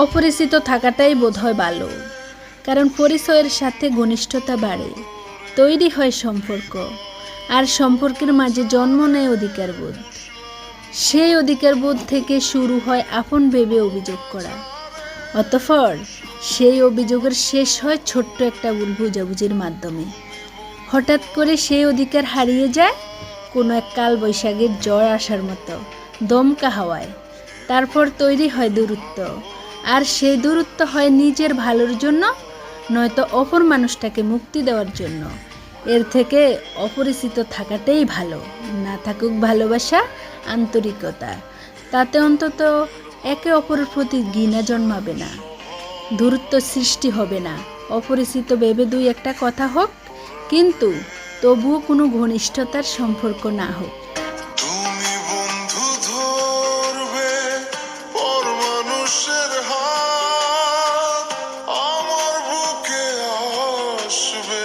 অপরিচিত থাকাটাই বোধহয় ভালো, কারণ পরিচয়ের সাথে ঘনিষ্ঠতা বাড়ে, তৈরি হয় সম্পর্ক, আর সম্পর্কের মাঝে জন্ম নেয় অধিকারবোধ। সেই অধিকারবোধ থেকে শুরু হয় আপন ভেবে অভিযোগ করা, অতঃপর সেই অভিযোগের শেষ হয় ছোট্ট একটা ভুল বুঝাবুঝির মাধ্যমে। হঠাৎ করে সেই অধিকার হারিয়ে যায় কোনো এক কালবৈশাখীর ঝড় আসার মতো দমকা হাওয়ায়। তারপর তৈরি হয় দূরত্ব, আর সেই দূরত্ব হয় নিজের ভালোর জন্য, নয়তো অপর মানুষটাকে মুক্তি দেওয়ার জন্য। এর থেকে অপরিচিত থাকাটাই ভালো। না থাকুক ভালোবাসা, আন্তরিকতা, তাতে অন্তত একে অপরের প্রতি ঘৃণা জন্মাবে না, দূরত্ব সৃষ্টি হবে না। অপরিচিত ভেবে দুই একটা কথা হোক, কিন্তু তবুও কোনো ঘনিষ্ঠতার সম্পর্ক না হোক। তুমি বন্ধু ধরবে পর মানুষের হাত, আমার বুকে আসবে